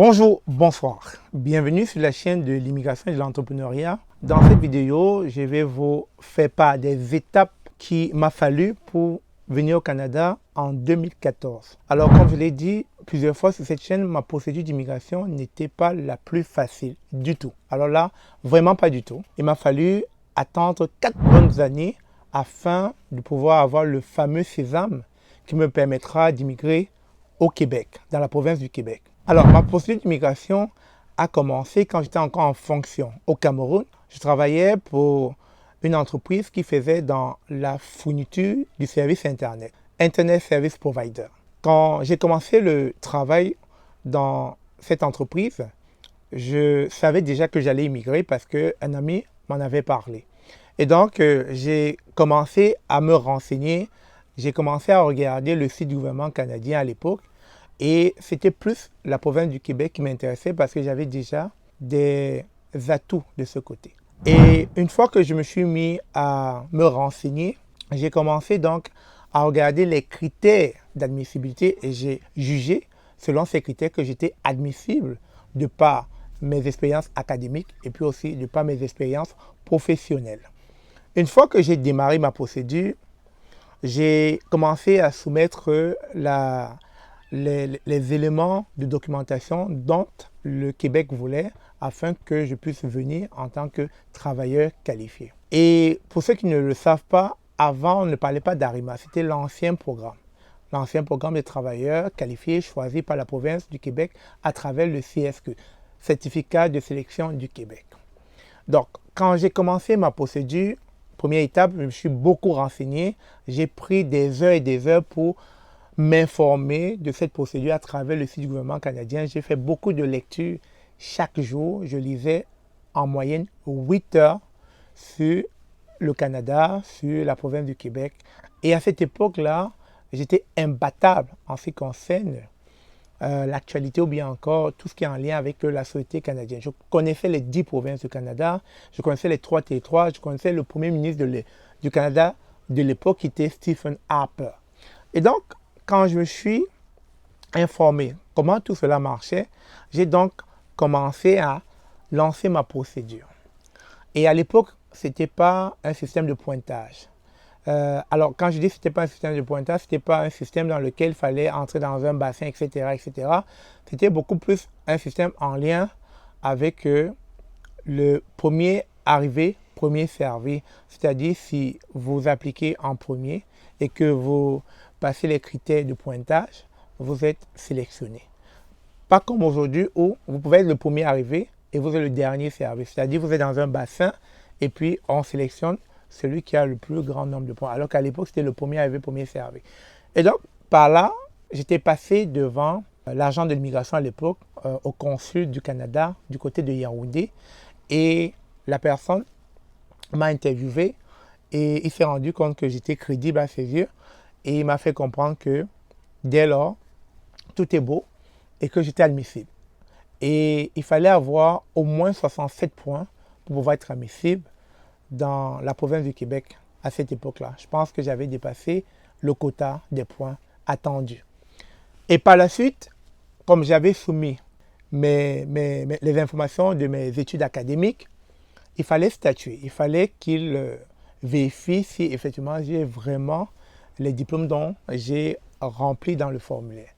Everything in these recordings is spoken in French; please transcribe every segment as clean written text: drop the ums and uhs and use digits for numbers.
Bonjour, bonsoir. Bienvenue sur la chaîne de l'immigration et de l'entrepreneuriat. Dans cette vidéo, je vais vous faire part des étapes qu'il m'a fallu pour venir au Canada en 2014. Alors, comme je l'ai dit plusieurs fois sur cette chaîne, ma procédure d'immigration n'était pas la plus facile du tout. Alors là, vraiment pas du tout. Il m'a fallu attendre 4 bonnes années afin de pouvoir avoir le fameux sésame qui me permettra d'immigrer au Québec, dans la province du Québec. Alors, ma procédure d'immigration a commencé quand j'étais encore en fonction au Cameroun. Je travaillais pour une entreprise qui faisait dans la fourniture du service Internet, Internet Service Provider. Quand j'ai commencé le travail dans cette entreprise, je savais déjà que j'allais immigrer parce qu'un ami m'en avait parlé. Et donc, j'ai commencé à me renseigner, j'ai commencé à regarder le site du gouvernement canadien à l'époque. Et c'était plus la province du Québec qui m'intéressait parce que j'avais déjà des atouts de ce côté. Et une fois que je me suis mis à me renseigner, j'ai commencé donc à regarder les critères d'admissibilité et j'ai jugé selon ces critères que j'étais admissible de par mes expériences académiques et puis aussi de par mes expériences professionnelles. Une fois que j'ai démarré ma procédure, j'ai commencé à soumettre les éléments de documentation dont le Québec voulait afin que je puisse venir en tant que travailleur qualifié. Et pour ceux qui ne le savent pas, avant on ne parlait pas d'ARIMA, c'était l'ancien programme. L'ancien programme des travailleurs qualifiés choisi par la province du Québec à travers le CSQ, Certificat de sélection du Québec. Donc, quand j'ai commencé ma procédure, première étape, je me suis beaucoup renseigné. J'ai pris des heures et des heures pour m'informer de cette procédure à travers le site du gouvernement canadien. J'ai fait beaucoup de lectures chaque jour. Je lisais en moyenne 8 heures sur le Canada, sur la province du Québec. Et à cette époque-là, j'étais imbattable en ce qui concerne l'actualité ou bien encore tout ce qui est en lien avec la société canadienne. Je connaissais les 10 provinces du Canada, je connaissais les 3 territoires, je connaissais le premier ministre du Canada de l'époque qui était Stephen Harper. Et donc, quand je me suis informé comment tout cela marchait, j'ai donc commencé à lancer ma procédure. Et à l'époque, ce n'était pas un système de pointage. Alors, quand je dis que ce n'était pas un système de pointage, ce n'était pas un système dans lequel il fallait entrer dans un bassin, etc., etc. C'était beaucoup plus un système en lien avec le premier arrivé, premier servi. C'est-à-dire, si vous appliquez en premier et que vous passez les critères de pointage, vous êtes sélectionné. Pas comme aujourd'hui où vous pouvez être le premier arrivé et vous êtes le dernier servi. C'est-à-dire, vous êtes dans un bassin et puis on sélectionne celui qui a le plus grand nombre de points. Alors qu'à l'époque, c'était le premier arrivé, premier servi. Et donc, par là, j'étais passé devant l'agent de l'immigration à l'époque, au consul du Canada, du côté de Yaoundé. Et la personne m'a interviewé et il s'est rendu compte que j'étais crédible à ses yeux. Et il m'a fait comprendre que dès lors, tout est beau et que j'étais admissible. Et il fallait avoir au moins 67 points pour pouvoir être admissible dans la province du Québec à cette époque-là. Je pense que j'avais dépassé le quota des points attendus. Et par la suite, comme j'avais soumis les informations de mes études académiques, il fallait statuer. Il fallait qu'il vérifie si effectivement j'ai vraiment les diplômes dont j'ai rempli dans le formulaire.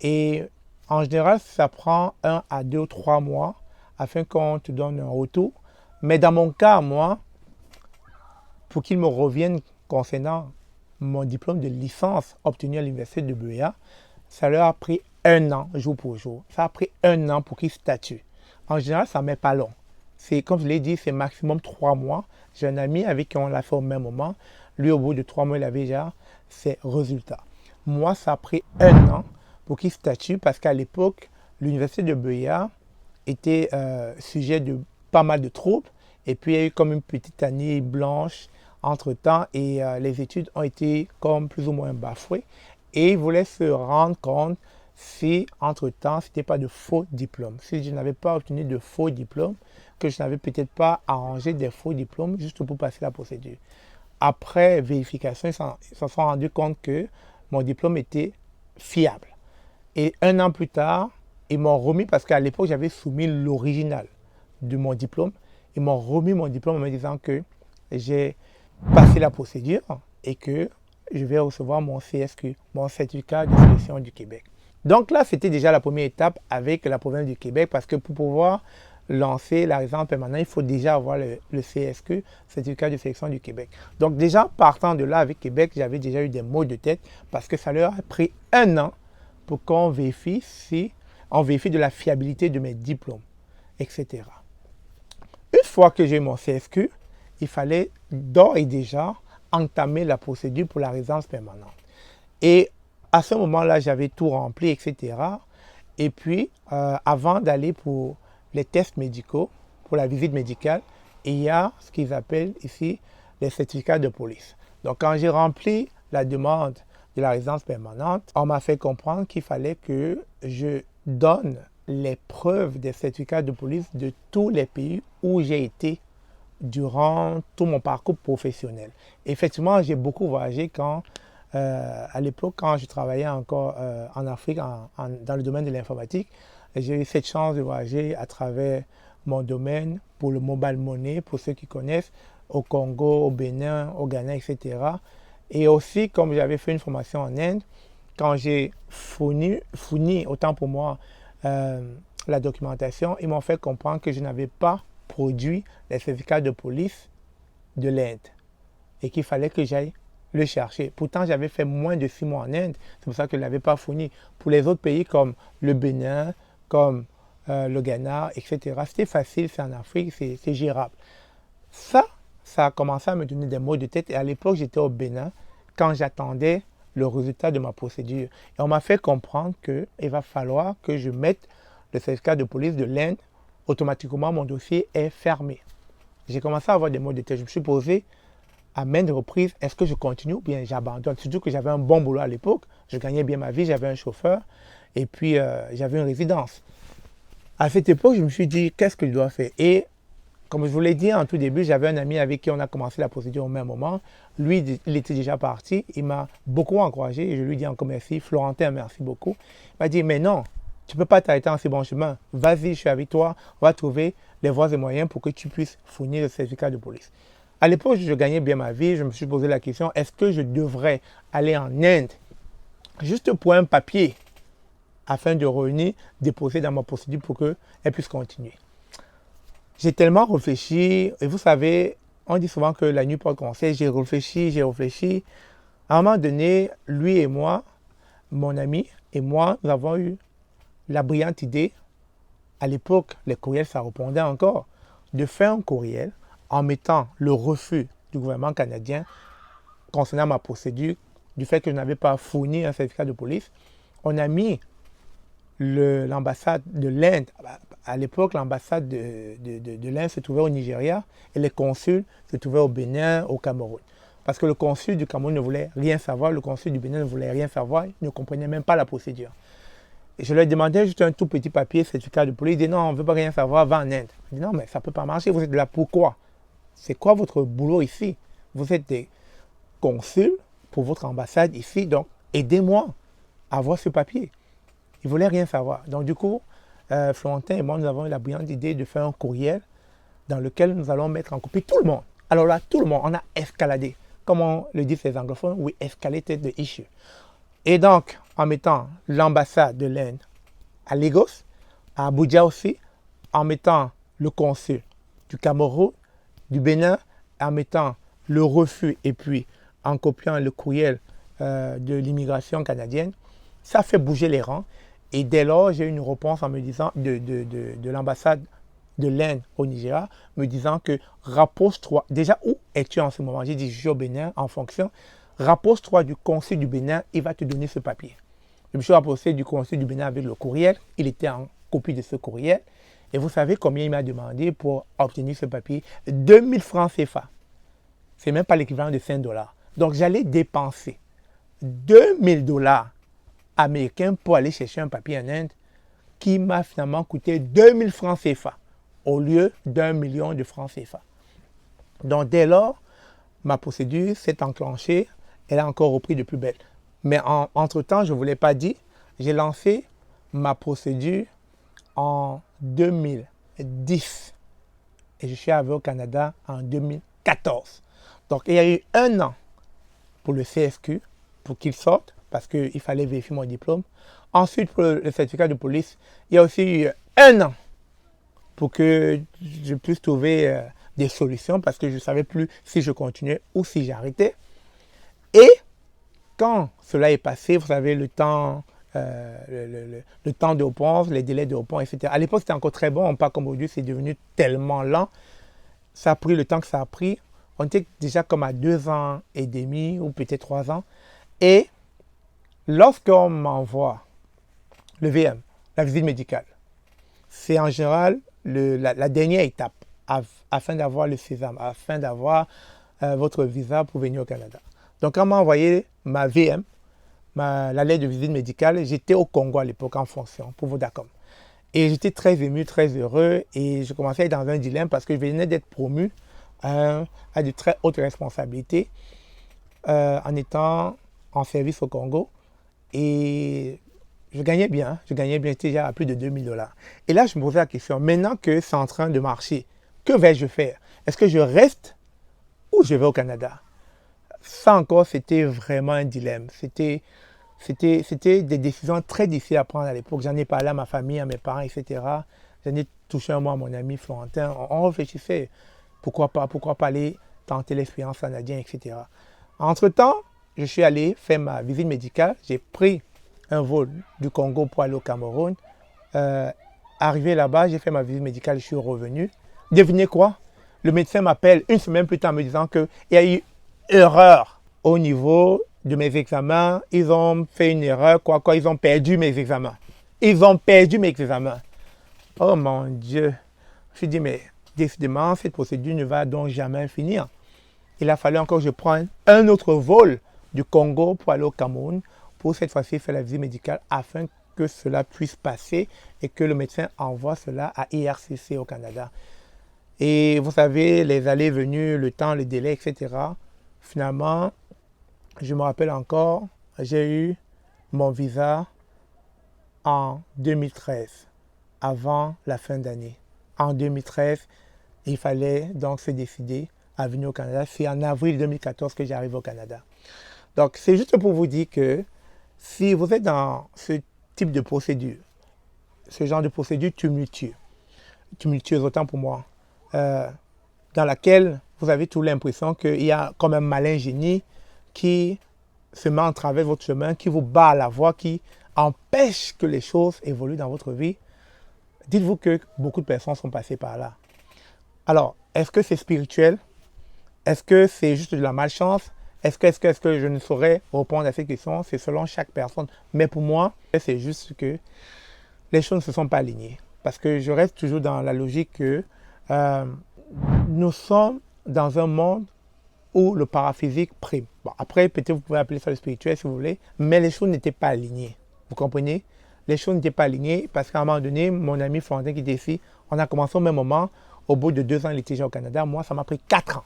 Et en général, ça prend 1 à 2 ou 3 mois afin qu'on te donne un retour. Mais dans mon cas, moi, pour qu'il me revienne concernant mon diplôme de licence obtenu à l'Université de Beya, ça leur a pris 1 an, jour pour jour. Ça a pris 1 an pour qu'ils statuent. En général, ça ne met pas long. C'est, comme je l'ai dit, c'est maximum 3 mois. J'ai un ami avec qui on l'a fait au même moment. Lui, au bout de 3 mois, il avait déjà ses résultats. Moi, ça a pris 1 an pour qu'il statue parce qu'à l'époque, l'Université de Beya était sujet de pas mal de troubles. Et puis, il y a eu comme une petite année blanche entre-temps et les études ont été comme plus ou moins bafouées. Et ils voulaient se rendre compte si, entre-temps, ce n'était pas de faux diplômes. Si je n'avais pas obtenu de faux diplômes, que je n'avais peut-être pas arrangé des faux diplômes juste pour passer la procédure. Après vérification, ils se sont rendus compte que mon diplôme était fiable. Et 1 an plus tard, ils m'ont remis, parce qu'à l'époque, j'avais soumis l'original de mon diplôme. Ils m'ont remis mon diplôme en me disant que j'ai passé la procédure et que je vais recevoir mon CSQ, mon certificat de sélection du Québec. Donc là, c'était déjà la première étape avec la province du Québec, parce que pour pouvoir lancer la résidence permanente, il faut déjà avoir le CSQ, certificat de sélection du Québec. Donc déjà, partant de là avec Québec, j'avais déjà eu des maux de tête, parce que ça leur a pris 1 an pour qu'on vérifie on vérifie de la fiabilité de mes diplômes, etc. Une fois que j'ai mon CSQ, il fallait d'ores et déjà entamer la procédure pour la résidence permanente. Et à ce moment-là, j'avais tout rempli, etc. Et puis, avant d'aller pour les tests médicaux, pour la visite médicale, il y a ce qu'ils appellent ici les certificats de police. Donc, quand j'ai rempli la demande de la résidence permanente, on m'a fait comprendre qu'il fallait que je donne les preuves des certificats de police de tous les pays où j'ai été durant tout mon parcours professionnel. Effectivement, j'ai beaucoup voyagé à l'époque, quand je travaillais encore en Afrique, dans le domaine de l'informatique. J'ai eu cette chance de voyager à travers mon domaine pour le mobile money, pour ceux qui connaissent, au Congo, au Bénin, au Ghana, etc. Et aussi, comme j'avais fait une formation en Inde, quand j'ai fourni, autant pour moi, la documentation, ils m'ont fait comprendre que je n'avais pas produit les certificats de police de l'Inde et qu'il fallait que j'aille le chercher. Pourtant, j'avais fait moins de 6 mois en Inde, c'est pour ça que je ne l'avais pas fourni. Pour les autres pays comme le Bénin, comme le Ghana, etc., c'était facile, c'est en Afrique, c'est gérable. Ça a commencé à me donner des maux de tête. Et à l'époque, j'étais au Bénin quand j'attendais le résultat de ma procédure. Et on m'a fait comprendre qu'il va falloir que je mette le certificat de police de l'Inde. Automatiquement, mon dossier est fermé. J'ai commencé à avoir des maux de tête. Je me suis posé à maintes reprises, est-ce que je continue ou bien j'abandonne? Surtout que j'avais un bon boulot à l'époque. Je gagnais bien ma vie, j'avais un chauffeur et puis j'avais une résidence. À cette époque, je me suis dit, qu'est-ce que je dois faire? Et comme je vous l'ai dit en tout début, j'avais un ami avec qui on a commencé la procédure au même moment. Lui, il était déjà parti. Il m'a beaucoup encouragé et je lui dis encore merci. Florentin, merci beaucoup. Il m'a dit, mais non, tu ne peux pas t'arrêter en si bon chemin. Vas-y, je suis avec toi. On va trouver les voies et moyens pour que tu puisses fournir le certificat de police. À l'époque, je gagnais bien ma vie. Je me suis posé la question, est-ce que je devrais aller en Inde juste pour un papier afin de revenir déposer dans ma procédure pour qu'elle puisse continuer? J'ai tellement réfléchi, et vous savez, on dit souvent que la nuit porte conseil. J'ai réfléchi. À un moment donné, lui et moi, mon ami et moi, nous avons eu la brillante idée, à l'époque, les courriels, ça répondait encore, de faire un courriel en mettant le refus du gouvernement canadien concernant ma procédure, du fait que je n'avais pas fourni un certificat de police. On a mis l'ambassade de l'Inde. À l'époque, l'ambassade de l'Inde se trouvait au Nigeria et les consuls se trouvaient au Bénin, au Cameroun. Parce que le consul du Cameroun ne voulait rien savoir, le consul du Bénin ne voulait rien savoir, il ne comprenait même pas la procédure. Et je leur demandais juste un tout petit papier, certificat de police. Ils disaient non, on ne veut pas rien savoir, va en Inde. Je dis non, mais ça ne peut pas marcher, vous êtes là pourquoi? C'est quoi votre boulot ici? Vous êtes des consuls pour votre ambassade ici, donc aidez-moi à avoir ce papier. Ils ne voulaient rien savoir. Donc du coup, Florentin et moi, nous avons eu la brillante idée de faire un courriel dans lequel nous allons mettre en copie tout le monde. Alors là, tout le monde, on a escaladé. Comme on le dit les anglophones, we escalated the issue. Et donc, en mettant l'ambassade de l'Inde à Lagos, à Abuja aussi, en mettant le consul du Cameroun, du Bénin, en mettant le refus et puis en copiant le courriel de l'immigration canadienne, ça fait bouger les rangs. Et dès lors, j'ai eu une réponse en me disant de l'ambassade de l'Inde au Nigeria, me disant que rapproche-toi. Déjà, où es-tu en ce moment? J'ai dit, je suis au Bénin en fonction. Rapproche-toi du consul du Bénin, il va te donner ce papier. Je me suis rapproché du consul du Bénin avec le courriel. Il était en copie de ce courriel. Et vous savez combien il m'a demandé pour obtenir ce papier? 2000 francs CFA. Ce n'est même pas l'équivalent de 5 $. Donc, j'allais dépenser 2000 $ américains pour aller chercher un papier en Inde qui m'a finalement coûté 2000 francs CFA au lieu d'1 million de francs CFA. Donc, dès lors, ma procédure s'est enclenchée. Elle a encore repris de plus belle. Mais entre-temps, je ne vous l'ai pas dit, j'ai lancé ma procédure en 2010 et je suis arrivé au Canada en 2014. Donc, il y a eu 1 an pour le CSQ, pour qu'il sorte, parce qu'il fallait vérifier mon diplôme. Ensuite, pour le certificat de police, il y a aussi eu 1 an pour que je puisse trouver des solutions, parce que je ne savais plus si je continuais ou si j'arrêtais. Et quand cela est passé, vous savez, le temps de réponse, les délais de réponse, etc. À l'époque, c'était encore très bon, pas comme aujourd'hui, c'est devenu tellement lent. Ça a pris le temps que ça a pris. On était déjà comme à 2 ans et demi ou peut-être 3 ans. Et lorsqu'on m'envoie le VM, la visite médicale, c'est en général la dernière étape afin d'avoir le sésame, afin d'avoir votre visa pour venir au Canada. Donc, quand on m'a envoyé ma VM, la lettre de visite médicale, j'étais au Congo à l'époque en fonction pour Vodacom. Et j'étais très ému, très heureux et je commençais à être dans un dilemme parce que je venais d'être promu à de très hautes responsabilités en étant en service au Congo. Et je gagnais bien, j'étais déjà à plus de 2000 $. Et là, je me posais la question, maintenant que c'est en train de marcher, que vais-je faire? Est-ce que je reste ou je vais au Canada? Ça encore, c'était vraiment un dilemme. C'était des décisions très difficiles à prendre à l'époque. J'en ai parlé à ma famille, à mes parents, etc. J'en ai touché un mot à mon ami Florentin. On réfléchissait, pourquoi pas aller tenter l'expérience canadienne, etc. Entre-temps, je suis allé faire ma visite médicale. J'ai pris un vol du Congo pour aller au Cameroun. Arrivé là-bas, j'ai fait ma visite médicale, je suis revenu. Devinez quoi? Le médecin m'appelle 1 semaine plus tard en me disant qu'il y a eu erreur au niveau de mes examens. Ils ont fait une erreur, ils ont perdu mes examens. Oh mon Dieu. Je me suis dit, mais décidément, cette procédure ne va donc jamais finir. Il a fallu encore que je prenne un autre vol du Congo pour aller au Cameroun, pour cette fois-ci faire la visite médicale afin que cela puisse passer et que le médecin envoie cela à IRCC au Canada. Et vous savez, les allées et venues, le temps, le délai, etc. Finalement, je me rappelle encore, j'ai eu mon visa en 2013, avant la fin d'année. En 2013, il fallait donc se décider à venir au Canada. C'est en avril 2014 que j'arrive au Canada. Donc, c'est juste pour vous dire que si vous êtes dans ce type de procédure, ce genre de procédure tumultueuse autant pour moi, dans laquelle vous avez tout l'impression qu'il y a comme un malin génie qui se met en travers de votre chemin, qui vous bat à la voie, qui empêche que les choses évoluent dans votre vie. Dites-vous que beaucoup de personnes sont passées par là. Alors, est-ce que c'est spirituel? Est-ce que c'est juste de la malchance? Est-ce que je ne saurais répondre à ces questions? C'est selon chaque personne. Mais pour moi, c'est juste que les choses ne se sont pas alignées. Parce que je reste toujours dans la logique que nous sommes dans un monde où le paraphysique prime. Bon, après, peut-être vous pouvez appeler ça le spirituel si vous voulez, mais les choses n'étaient pas alignées. Vous comprenez? Les choses n'étaient pas alignées parce qu'à un moment donné, mon ami Florentin qui était ici, on a commencé au même moment. Au bout de 2 ans, il était déjà au Canada. Moi, ça m'a pris 4 ans.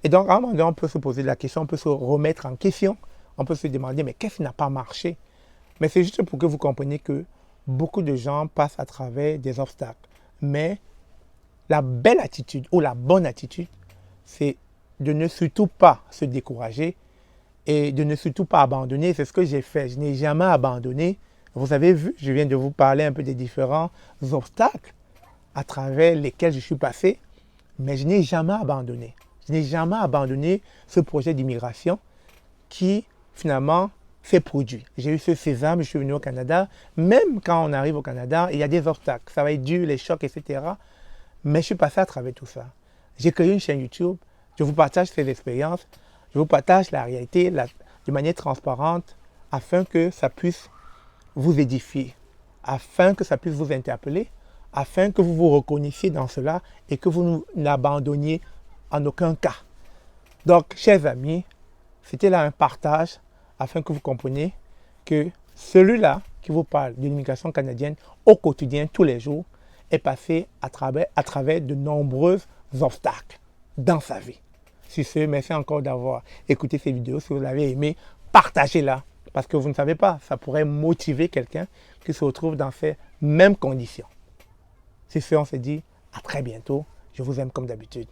Et donc, à un moment donné, on peut se poser la question, on peut se remettre en question. On peut se demander, mais qu'est-ce qui n'a pas marché? Mais c'est juste pour que vous compreniez que beaucoup de gens passent à travers des obstacles. Mais la belle attitude ou la bonne attitude, c'est de ne surtout pas se décourager et de ne surtout pas abandonner. C'est ce que j'ai fait. Je n'ai jamais abandonné. Vous avez vu, je viens de vous parler un peu des différents obstacles à travers lesquels je suis passé, mais je n'ai jamais abandonné. Je n'ai jamais abandonné ce projet d'immigration qui, finalement, s'est produit. J'ai eu ce sésame, je suis venu au Canada. Même quand on arrive au Canada, il y a des obstacles. Ça va être dur, les chocs, etc. Mais je suis passé à travers tout ça. J'ai créé une chaîne YouTube. Je vous partage ces expériences. Je vous partage la réalité de manière transparente afin que ça puisse vous édifier, afin que ça puisse vous interpeller, afin que vous vous reconnaissiez dans cela et que vous n'abandonniez en aucun cas. Donc, chers amis, c'était là un partage afin que vous compreniez que celui-là qui vous parle de l'immigration canadienne au quotidien, tous les jours, est passé à travers de nombreux obstacles dans sa vie. Sur ce, merci encore d'avoir écouté ces vidéos. Si vous l'avez aimé, partagez-la. Parce que vous ne savez pas, ça pourrait motiver quelqu'un qui se retrouve dans ces mêmes conditions. Sur ce, on se dit à très bientôt. Je vous aime comme d'habitude.